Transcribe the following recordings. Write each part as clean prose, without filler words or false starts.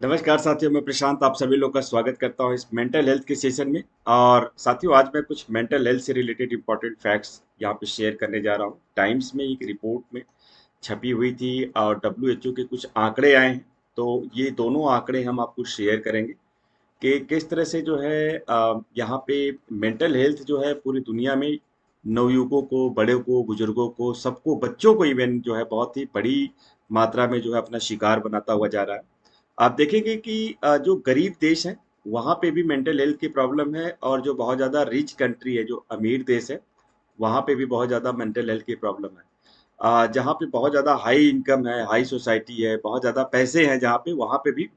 नमस्कार साथियों, मैं प्रशांत आप सभी लोग का स्वागत करता हूं इस मेंटल हेल्थ के सेशन में। और साथियों, आज मैं कुछ मेंटल हेल्थ से रिलेटेड इंपॉर्टेंट फैक्ट्स यहाँ पे शेयर करने जा रहा हूं। टाइम्स में एक रिपोर्ट में छपी हुई थी और डब्ल्यूएचओ के कुछ आंकड़े आए हैं। तो ये दोनों आंकड़े हम आपको शेयर करेंगे कि किस तरह से जो है यहाँ पे मेंटल हेल्थ जो है पूरी दुनिया में नवयुवकों को, बड़े को, बुजुर्गों को, सबको, बच्चों को इवन जो है बहुत ही बड़ी मात्रा में जो है अपना शिकार बनाता हुआ जा रहा है। आप देखेंगे कि जो गरीब देश हैं वहाँ पे भी मेंटल हेल्थ की प्रॉब्लम है, और जो बहुत ज़्यादा रिच कंट्री है, जो अमीर देश है, वहाँ पे भी बहुत ज़्यादा मेंटल हेल्थ की प्रॉब्लम है। जहाँ पे बहुत ज़्यादा हाई इनकम है, हाई सोसाइटी है, बहुत ज़्यादा पैसे हैं जहाँ पे, वहाँ पे भी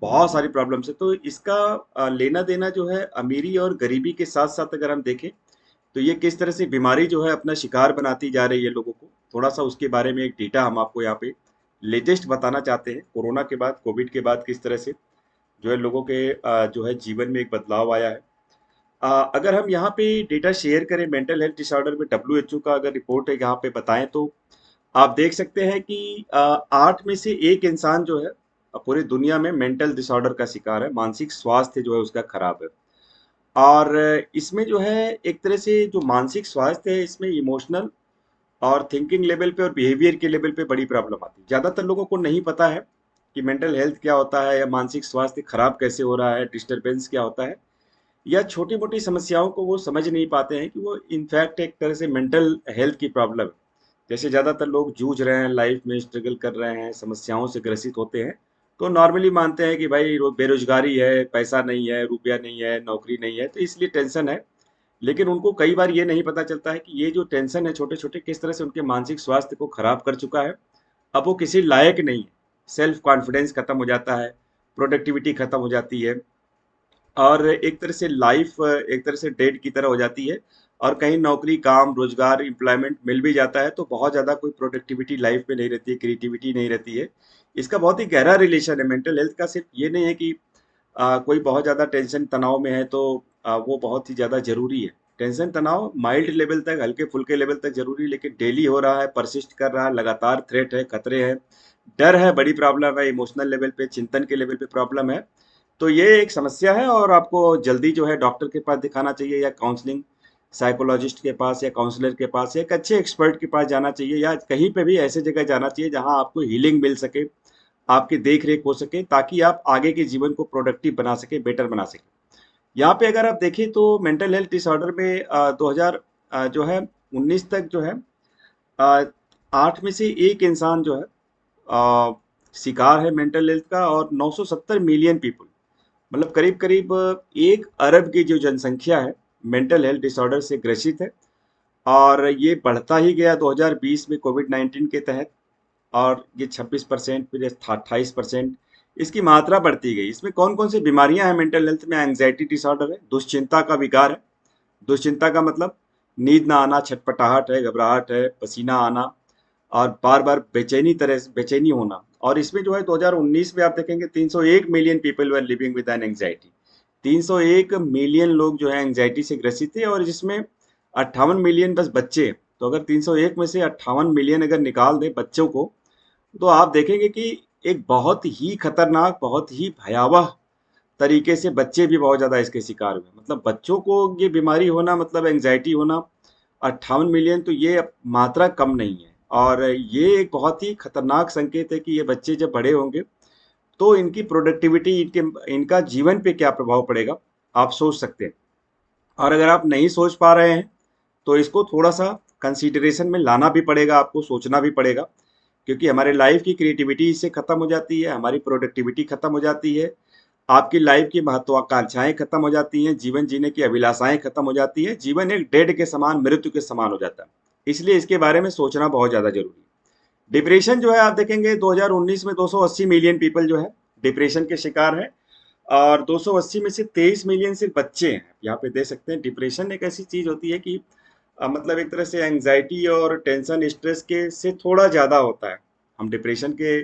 बहुत सारी प्रॉब्लम्स है। तो इसका लेना देना जो है अमीरी और गरीबी के साथ साथ अगर हम देखें तो ये किस तरह से बीमारी जो है अपना शिकार बनाती जा रही है लोगों को, थोड़ा सा उसके बारे में एक डेटा हम आपको यहाँ पे लेटेस्ट बताना चाहते हैं। कोरोना के बाद, कोविड के बाद किस तरह से जो है लोगों के जो है जीवन में एक बदलाव आया है। अगर हम यहाँ पे डेटा शेयर करें मेंटल हेल्थ डिसऑर्डर में, डब्ल्यूएचओ का अगर रिपोर्ट है यहाँ पे बताएं, तो आप देख सकते हैं कि 8 में से 1 इंसान जो है पूरी दुनिया में मेंटल डिसऑर्डर का शिकार है, मानसिक स्वास्थ्य जो है उसका खराब है। और इसमें जो है एक तरह से जो मानसिक स्वास्थ्य है, इसमें इमोशनल और थिंकिंग लेवल पे और बिहेवियर के लेवल पे बड़ी प्रॉब्लम आती है। ज़्यादातर लोगों को नहीं पता है कि मेंटल हेल्थ क्या होता है, या मानसिक स्वास्थ्य खराब कैसे हो रहा है, डिस्टरबेंस क्या होता है, या छोटी मोटी समस्याओं को वो समझ नहीं पाते हैं कि वो इनफैक्ट एक तरह से मेंटल हेल्थ की प्रॉब्लम है। जैसे ज़्यादातर लोग जूझ रहे हैं, लाइफ में स्ट्रगल कर रहे हैं, समस्याओं से ग्रसित होते हैं, तो नॉर्मली मानते हैं कि भाई बेरोजगारी है, पैसा नहीं है, रुपया नहीं है, नौकरी नहीं है, तो इसलिए टेंशन है। लेकिन उनको कई बार ये नहीं पता चलता है कि ये जो टेंशन है छोटे छोटे, किस तरह से उनके मानसिक स्वास्थ्य को खराब कर चुका है। अब वो किसी लायक नहीं है, सेल्फ कॉन्फिडेंस खत्म हो जाता है, प्रोडक्टिविटी खत्म हो जाती है, और एक तरह से लाइफ एक तरह से डेड की तरह हो जाती है। और कहीं नौकरी, काम, रोजगार, एम्प्लॉयमेंट मिल भी जाता है तो बहुत ज़्यादा कोई प्रोडक्टिविटी लाइफ में नहीं रहती है, क्रिएटिविटी नहीं रहती है। इसका बहुत ही गहरा रिलेशन है मेंटल हेल्थ का। सिर्फ ये नहीं है कि कोई बहुत ज़्यादा टेंशन तनाव में है तो वो बहुत ही ज़्यादा ज़रूरी है। टेंशन तनाव माइल्ड लेवल तक, हल्के फुल्के लेवल तक ज़रूरी है, लेकिन डेली हो रहा है, परसिस्ट कर रहा है, लगातार थ्रेट है, खतरे हैं, डर है, बड़ी प्रॉब्लम है, इमोशनल लेवल पे, चिंतन के लेवल पे प्रॉब्लम है, तो ये एक समस्या है। और आपको जल्दी जो है डॉक्टर के पास दिखाना चाहिए, या काउंसलिंग साइकोलॉजिस्ट के पास, या काउंसलर के पास, या एक अच्छे एक्सपर्ट के पास जाना चाहिए, या कहीं पे भी ऐसे जगह जाना चाहिए जहां आपको हीलिंग मिल सके, आपकी देख रेख हो सके, ताकि आप आगे के जीवन को प्रोडक्टिव बना सके, बेटर बना सके। यहाँ पे अगर आप देखें तो मेंटल हेल्थ डिसऑर्डर में 2000 जो है 19 तक जो है अ, 8 में से 1 इंसान जो है अ, शिकार है मेंटल हेल्थ का, और 970 मिलियन पीपल, मतलब करीब करीब 1 अरब की जो जनसंख्या है मेंटल हेल्थ डिसऑर्डर से ग्रसित है। और ये बढ़ता ही गया 2020 में कोविड 19 के तहत, और ये 26%, फिर 28%, इसकी मात्रा बढ़ती गई। इसमें कौन कौन सी बीमारियां हैं मेंटल हेल्थ में? एंग्जाइटी डिसऑर्डर है, दुश्चिंता का विकार है। दुश्चिंता का मतलब नींद ना आना, छटपटाहट है, घबराहट है, पसीना आना, और बार बार बेचैनी होना। और इसमें जो है 2019 में आप देखेंगे 301 million people were living with an anxiety. 301 million लोग जो है एंग्जाइटी से ग्रसित थे, और जिसमें 58 मिलियन बस बच्चे हैं। तो अगर 301 में से 58 मिलियन अगर निकाल दें बच्चों को, तो आप देखेंगे कि एक बहुत ही खतरनाक, बहुत ही भयावह तरीके से बच्चे भी बहुत ज़्यादा इसके शिकार हुए। मतलब बच्चों को ये बीमारी होना, मतलब एंग्जाइटी होना, 58 मिलियन, तो ये मात्रा कम नहीं है। और ये एक बहुत ही खतरनाक संकेत है कि ये बच्चे जब बड़े होंगे तो इनकी प्रोडक्टिविटी, इनका जीवन पे क्या प्रभाव पड़ेगा, आप सोच सकते हैं। और अगर आप नहीं सोच पा रहे हैं तो इसको थोड़ा सा कंसीडरेशन में लाना भी पड़ेगा, आपको सोचना भी पड़ेगा। क्योंकि हमारे लाइफ की क्रिएटिविटी इससे खत्म हो जाती है, हमारी प्रोडक्टिविटी खत्म हो जाती है, आपकी लाइफ की महत्वाकांक्षाएं खत्म हो जाती हैं, जीवन जीने की अभिलाषाएं खत्म हो जाती है, जीवन एक डेड के समान, मृत्यु के समान हो जाता है। इसलिए इसके बारे में सोचना बहुत ज़्यादा जरूरी है। डिप्रेशन जो है आप देखेंगे 2019 में 280 मिलियन पीपल जो है डिप्रेशन के शिकार है, और 280 में से 23 मिलियन सिर्फ बच्चे हैं। यहाँ पे दे सकते हैं डिप्रेशन एक ऐसी चीज होती है कि मतलब एक तरह से एंग्जाइटी और टेंशन, स्ट्रेस के से थोड़ा ज़्यादा होता है। हम डिप्रेशन के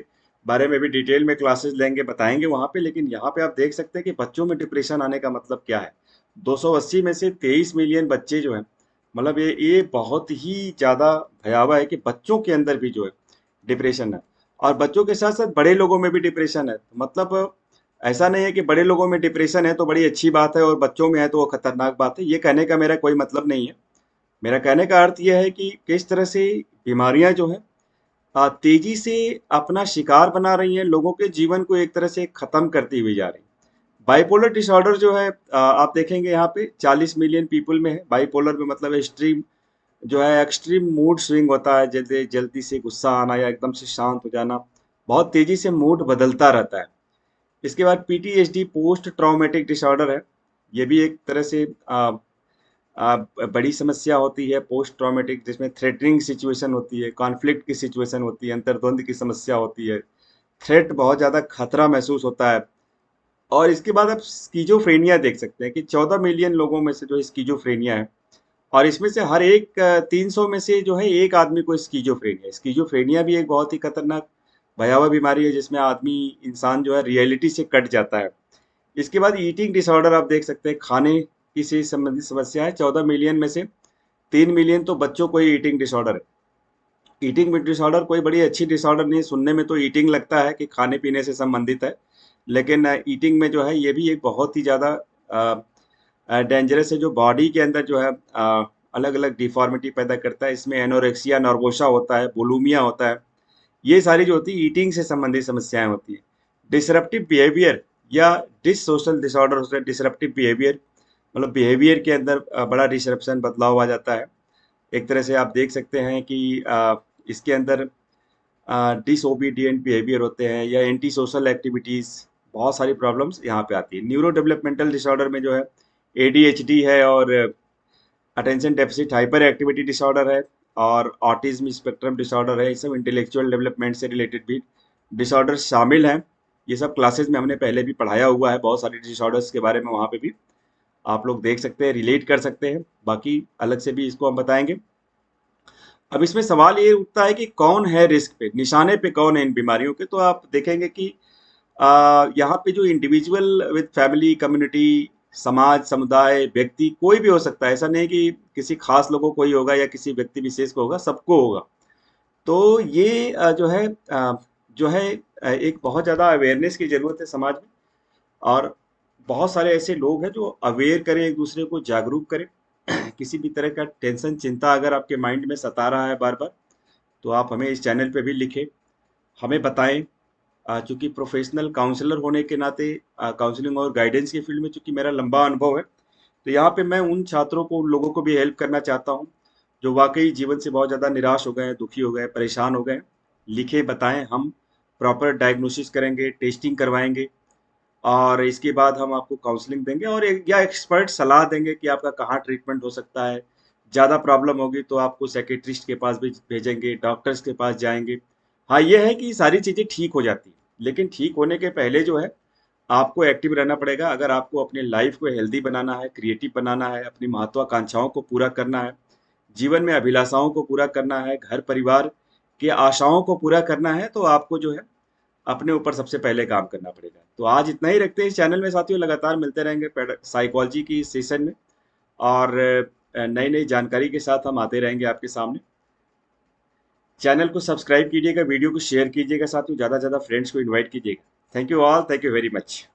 बारे में भी डिटेल में क्लासेस लेंगे, बताएंगे वहाँ पे। लेकिन यहाँ पे आप देख सकते हैं कि बच्चों में डिप्रेशन आने का मतलब क्या है। 280 में से 23 मिलियन बच्चे जो हैं, मतलब ये बहुत ही ज़्यादा भयावह है कि बच्चों के अंदर भी जो है डिप्रेशन है। और बच्चों के साथ साथ बड़े लोगों में भी डिप्रेशन है। मतलब ऐसा नहीं है कि बड़े लोगों में डिप्रेशन है तो बड़ी अच्छी बात है और बच्चों में है तो वो खतरनाक बात है। ये कहने का मेरा कोई मतलब नहीं है। मेरा कहने का अर्थ यह है कि किस तरह से बीमारियां जो है तेजी से अपना शिकार बना रही हैं, लोगों के जीवन को एक तरह से खत्म करती हुई जा रही। बाइपोलर डिसऑर्डर जो है आप देखेंगे यहाँ पे 40 मिलियन पीपल में है। बाइपोलर में मतलब एक्सट्रीम जो है, एक्सट्रीम मूड स्विंग होता है, जैसे जल्दी से गुस्सा आना या एकदम से शांत हो जाना, बहुत तेजी से मूड बदलता रहता है। इसके बाद पीटीएसडी पोस्ट ट्रॉमेटिक डिसऑर्डर है। ये भी एक तरह से बड़ी समस्या होती है पोस्ट ट्रॉमेटिक, जिसमें थ्रेटनिंग सिचुएशन होती है, कॉन्फ्लिक्ट की सिचुएशन होती है, अंतर्द्वंद की समस्या होती है, थ्रेट बहुत ज़्यादा खतरा महसूस होता है। और इसके बाद आप स्कीजोफ्रेनिया देख सकते हैं कि 14 मिलियन लोगों में से जो स्कीजोफ्रेनिया है, और इसमें से हर एक 300 में से जो है एक आदमी को स्कीजोफ्रेनिया। स्कीजोफ्रेनिया भी एक बहुत ही खतरनाक भयावह बीमारी है जिसमें आदमी इंसान जो है रियलिटी से कट जाता है। इसके बाद ईटिंग डिसऑर्डर आप देख सकते हैं, खाने की से संबंधित समस्या है। 14 मिलियन में से 3 मिलियन तो बच्चों को ही ईटिंग डिसऑर्डर है। ईटिंग डिसऑर्डर कोई बड़ी अच्छी डिसऑर्डर नहीं है, सुनने में तो ईटिंग लगता है कि खाने पीने से संबंधित है, लेकिन ईटिंग में जो है ये भी एक बहुत ही ज़्यादा डेंजरस है, जो बॉडी के अंदर जो है अलग अलग डिफॉर्मिटी पैदा करता है। इसमें एनोरेक्सिया नर्वोसा होता है, बुलिमिया होता है। ये सारी जो होती है ईटिंग से संबंधित समस्याएं होती हैं। डिसरप्टिव बिहेवियर या डिसोशल डिसऑर्डर होता है। डिसरप्टिव बिहेवियर मतलब बिहेवियर के अंदर बड़ा डिसरप्शन, बदलाव आ जाता है। एक तरह से आप देख सकते हैं कि इसके अंदर डिसओबीडियंट बिहेवियर होते हैं या एंटी सोशल एक्टिविटीज़, बहुत सारी प्रॉब्लम्स यहाँ पे आती है। न्यूरो डेवलपमेंटल डिसऑर्डर में जो है एडीएचडी है, और attention deficit hyper activity disorder है, और ऑटिज्म स्पेक्ट्रम डिसऑर्डर है। ये सब इंटेलेक्चुअल डेवलपमेंट से रिलेटेड भी डिसऑर्डर शामिल हैं। ये सब क्लासेस में हमने पहले भी पढ़ाया हुआ है, बहुत सारे डिसऑर्डर्स के बारे में वहाँ पे भी आप लोग देख सकते हैं, रिलेट कर सकते हैं। बाकी अलग से भी इसको हम बताएंगे। अब इसमें सवाल ये उठता है कि कौन है रिस्क पे, निशाने पे कौन है इन बीमारियों के। तो आप देखेंगे कि यहाँ पे जो इंडिविजुअल विद फैमिली, कम्युनिटी, समाज, समुदाय, व्यक्ति, कोई भी हो सकता है। ऐसा नहीं कि किसी खास लोगों को ही होगा या किसी व्यक्ति विशेष को होगा, सबको होगा। तो ये जो है एक बहुत ज़्यादा अवेयरनेस की ज़रूरत है समाज में, और बहुत सारे ऐसे लोग हैं जो अवेयर करें, एक दूसरे को जागरूक करें। किसी भी तरह का टेंशन, चिंता अगर आपके माइंड में सता रहा है बार बार, तो आप हमें इस चैनल पे भी लिखें, हमें बताएं। चूंकि प्रोफेशनल काउंसलर होने के नाते, काउंसलिंग और गाइडेंस के फील्ड में चूंकि मेरा लंबा अनुभव है, तो यहाँ पे मैं उन छात्रों को, उन लोगों को भी हेल्प करना चाहता हूँ जो वाकई जीवन से बहुत ज़्यादा निराश हो गए हैं, दुखी हो गए हैं, परेशान हो गए हैं। लिखे, बताएं, हम प्रॉपर डायग्नोसिस करेंगे, टेस्टिंग करवाएंगे, और इसके बाद हम आपको काउंसलिंग देंगे और या एक्सपर्ट सलाह देंगे कि आपका कहाँ ट्रीटमेंट हो सकता है। ज़्यादा प्रॉब्लम होगी तो आपको साइकेट्रिस्ट के पास भी भेजेंगे, डॉक्टर्स के पास जाएंगे। हाँ, ये है कि सारी चीज़ें ठीक हो जाती हैं, लेकिन ठीक होने के पहले जो है आपको एक्टिव रहना पड़ेगा। अगर आपको अपनी लाइफ को हेल्दी बनाना है, क्रिएटिव बनाना है, अपनी महत्वाकांक्षाओं को पूरा करना है, जीवन में अभिलाषाओं को पूरा करना है, घर परिवार की आशाओं को पूरा करना है, तो आपको जो है अपने ऊपर सबसे पहले काम करना पड़ेगा। तो आज इतना ही रखते हैं इस चैनल में साथियों, लगातार मिलते रहेंगे साइकोलॉजी की सेशन में, और नई नई जानकारी के साथ हम आते रहेंगे आपके सामने। चैनल को सब्सक्राइब कीजिएगा, वीडियो को शेयर कीजिएगा साथियों, ज़्यादा से ज़्यादा फ्रेंड्स को इन्वाइट कीजिएगा। Thank you all, thank you very much.